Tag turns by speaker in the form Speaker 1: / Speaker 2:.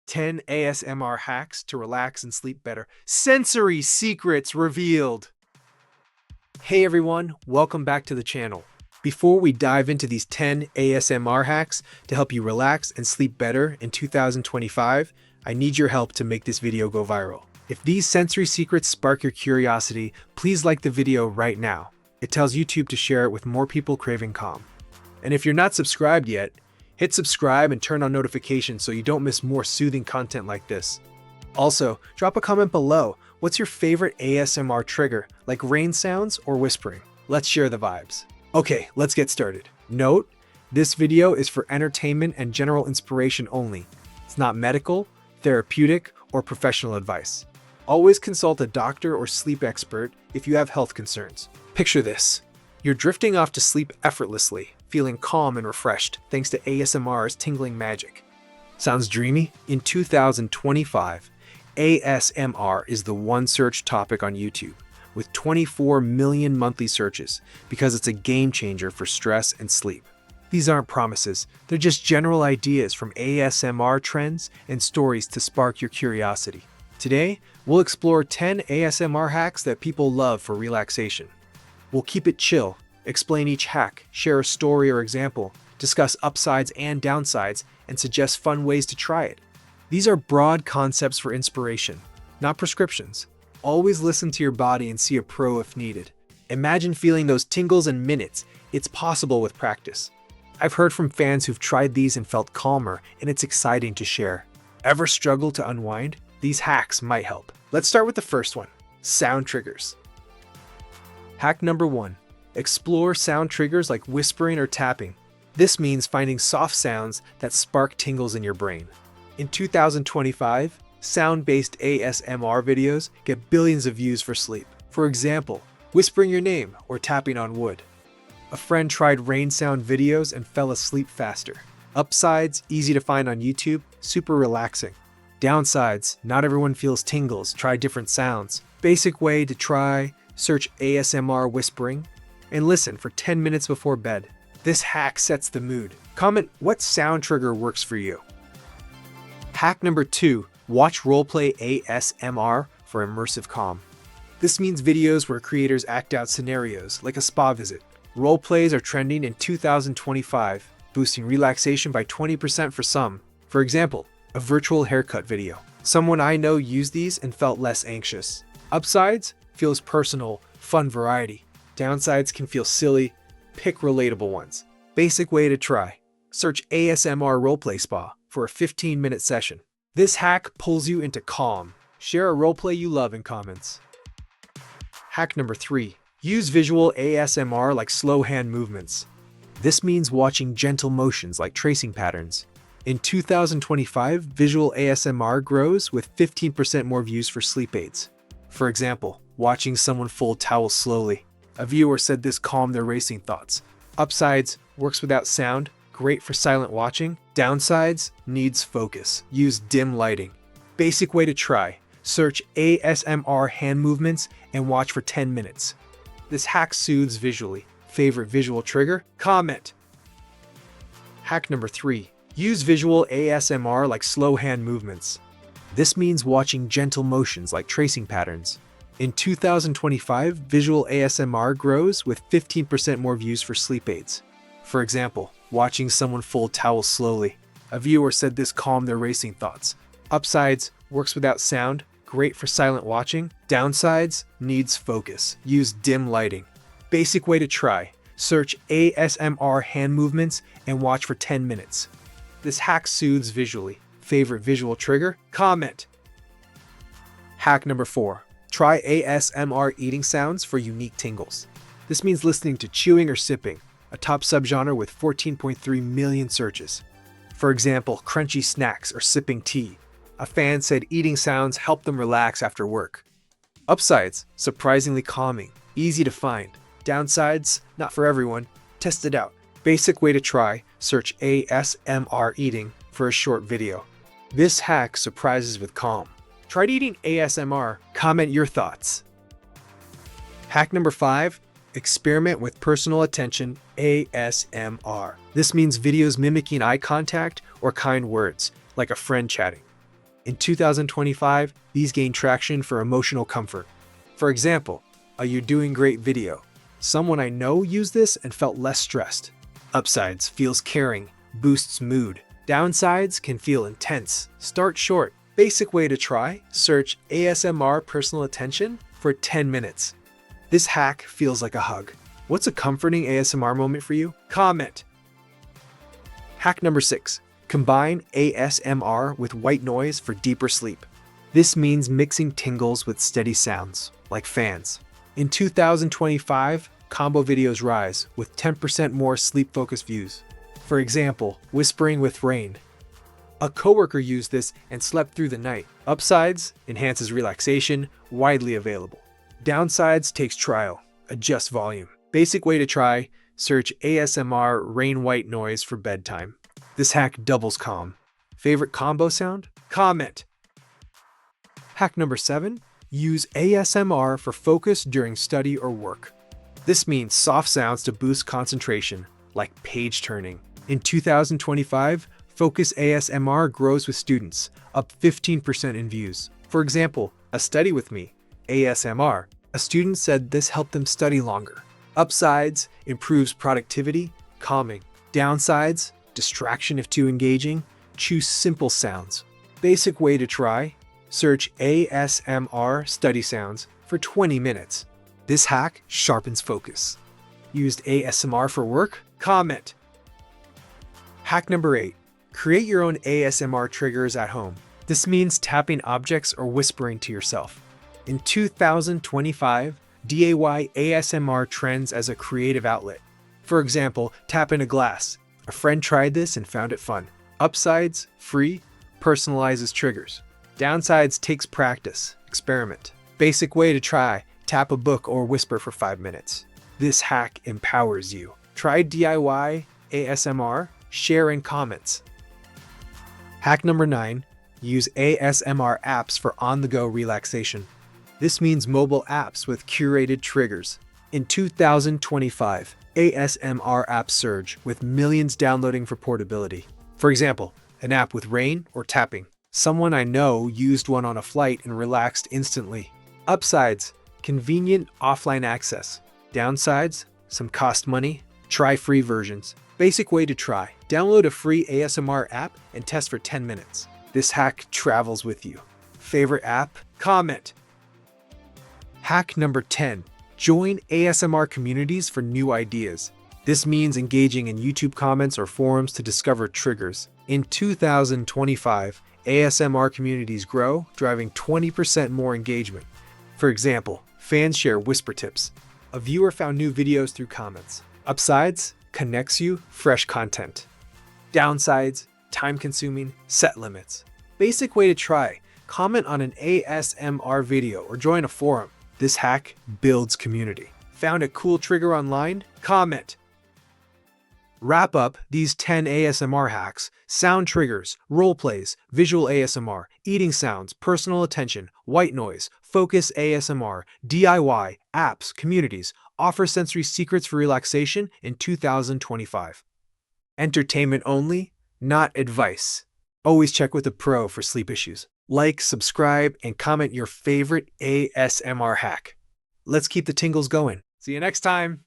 Speaker 1: 10 ASMR hacks to relax and sleep better. Sensory secrets revealed. Hey everyone, welcome back to the channel. Before we dive into these 10 ASMR hacks to help you relax and sleep better in 2025, I need your help to make this video go viral. If these sensory secrets spark your curiosity, please like the video right now. It tells YouTube to share it with more people craving calm. And if you're not subscribed yet, hit subscribe and turn on notifications so you don't miss more soothing content like this. Also, drop a comment below. What's your favorite ASMR trigger, like rain sounds or whispering? Let's share the vibes. Okay, let's get started. Note, this video is for entertainment and general inspiration only. It's not medical, therapeutic, or professional advice. Always consult a doctor or sleep expert if you have health concerns. Picture this. You're drifting off to sleep effortlessly, feeling calm and refreshed thanks to ASMR's tingling magic. Sounds dreamy? In 2025, ASMR is the one search topic on YouTube, with 24 million monthly searches, because it's a game changer for stress and sleep. These aren't promises, they're just general ideas from ASMR trends and stories to spark your curiosity. Today, we'll explore 10 ASMR hacks that people love for relaxation. We'll keep it chill, explain each hack, share a story or example, discuss upsides and downsides, and suggest fun ways to try it. These are broad concepts for inspiration, not prescriptions. Always listen to your body and see a pro if needed. Imagine feeling those tingles in minutes. It's possible with practice. I've heard from fans who've tried these and felt calmer, and it's exciting to share. Ever struggle to unwind? These hacks might help. Let's start with the first one, sound triggers. Hack number 1. Explore sound triggers like whispering or tapping. This means finding soft sounds that spark tingles in your brain. In 2025, sound-based ASMR videos get billions of views for sleep. For example, whispering your name or tapping on wood. A friend tried rain sound videos and fell asleep faster. Upsides, easy to find on YouTube, super relaxing. Downsides, not everyone feels tingles, try different sounds. Basic way to try, search ASMR whispering, and listen for 10 minutes before bed. This hack sets the mood. Comment what sound trigger works for you. Hack number 2, watch roleplay ASMR for immersive calm. This means videos where creators act out scenarios, like a spa visit. Roleplays are trending in 2025, boosting relaxation by 20% for some. For example, a virtual haircut video. Someone I know used these and felt less anxious. Upsides? Feels personal, fun variety. Downsides can feel silly, pick relatable ones. Basic way to try. Search ASMR Roleplay Spa for a 15-minute session. This hack pulls you into calm. Share a roleplay you love in comments. Hack number 3. Use visual ASMR like slow hand movements. This means watching gentle motions like tracing patterns. In 2025, visual ASMR grows with 15% more views for sleep aids. For example, watching someone fold towels slowly. A viewer said this calmed their racing thoughts. Upsides, works without sound, great for silent watching. Downsides, needs focus. Use dim lighting. Basic way to try. Search ASMR hand movements and watch for 10 minutes. This hack soothes visually. Favorite visual trigger? Comment. Hack number 3. Use visual ASMR like slow hand movements. This means watching gentle motions like tracing patterns. In 2025, visual ASMR grows with 15% more views for sleep aids. For example, watching someone fold towels slowly. A viewer said this calmed their racing thoughts. Upsides, works without sound, great for silent watching. Downsides, needs focus. Use dim lighting. Basic way to try. Search ASMR hand movements and watch for 10 minutes. This hack soothes visually. Favorite visual trigger? Comment. Hack number 4. Try ASMR eating sounds for unique tingles. This means listening to chewing or sipping, a top subgenre with 14.3 million searches. For example, crunchy snacks or sipping tea. A fan said eating sounds help them relax after work. Upsides, surprisingly calming, easy to find. Downsides, not for everyone. Test it out. Basic way to try, search ASMR eating for a short video. This hack surprises with calm. Tried eating ASMR? Comment your thoughts. Hack number 5. Experiment with personal attention ASMR. This means videos mimicking eye contact or kind words, like a friend chatting. In 2025, these gain traction for emotional comfort. For example, a "You're Doing Great" video. Someone I know used this and felt less stressed. Upsides: feels caring, boosts mood. Downsides: can feel intense. Start short. Basic way to try: search ASMR personal attention for 10 minutes. This hack feels like a hug. What's a comforting ASMR moment for you? Comment. Hack number 6. Combine ASMR with white noise for deeper sleep. This means mixing tingles with steady sounds, like fans. In 2025, combo videos rise, with 10% more sleep-focused views. For example, whispering with rain. A coworker used this and slept through the night. Upsides: enhances relaxation, widely available. Downsides: takes trial, adjust volume. Basic way to try: search ASMR rain white noise for bedtime. This hack doubles calm. Favorite combo sound? Comment. Hack number 7. Use ASMR for focus during study or work. This means soft sounds to boost concentration, like page turning. In 2025, Focus ASMR grows with students, up 15% in views. For example, a study with me, ASMR. A student said this helped them study longer. Upsides: improves productivity, calming. Downsides: distraction if too engaging. Choose simple sounds. Basic way to try: search ASMR study sounds for 20 minutes. This hack sharpens focus. Used ASMR for work? Comment. Hack number 8. Create your own ASMR triggers at home. This means tapping objects or whispering to yourself. In 2025, DIY ASMR trends as a creative outlet. For example, tapping a glass. A friend tried this and found it fun. Upsides: free, personalizes triggers. Downsides: takes practice, experiment. Basic way to try: tap a book or whisper for 5 minutes. This hack empowers you. Try DIY ASMR, share in comments. Hack number 9. Use ASMR apps for on-the-go relaxation. This means mobile apps with curated triggers. In 2025, ASMR apps surge, with millions downloading for portability. For example, an app with rain or tapping. Someone I know used one on a flight and relaxed instantly. Upsides: convenient offline access. Downsides: some cost money. Try free versions. Basic way to try: download a free ASMR app and test for 10 minutes. This hack travels with you. Favorite app? Comment. Hack number 10. Join ASMR communities for new ideas. This means engaging in YouTube comments or forums to discover triggers. In 2025, ASMR communities grow, driving 20% more engagement. For example, fans share whisper tips. A viewer found new videos through comments. Upsides: connects you, fresh content. Downsides: time-consuming, set limits. Basic way to try: comment on an ASMR video or join a forum. This hack builds community. Found a cool trigger online? Comment. Wrap up these 10 ASMR hacks: sound triggers, role plays, visual ASMR, eating sounds, personal attention, white noise, focus ASMR, DIY, apps, communities, offer sensory secrets for relaxation in 2025. Entertainment only, not advice. Always check with a pro for sleep issues. Like, subscribe, and comment your favorite ASMR hack. Let's keep the tingles going. See you next time.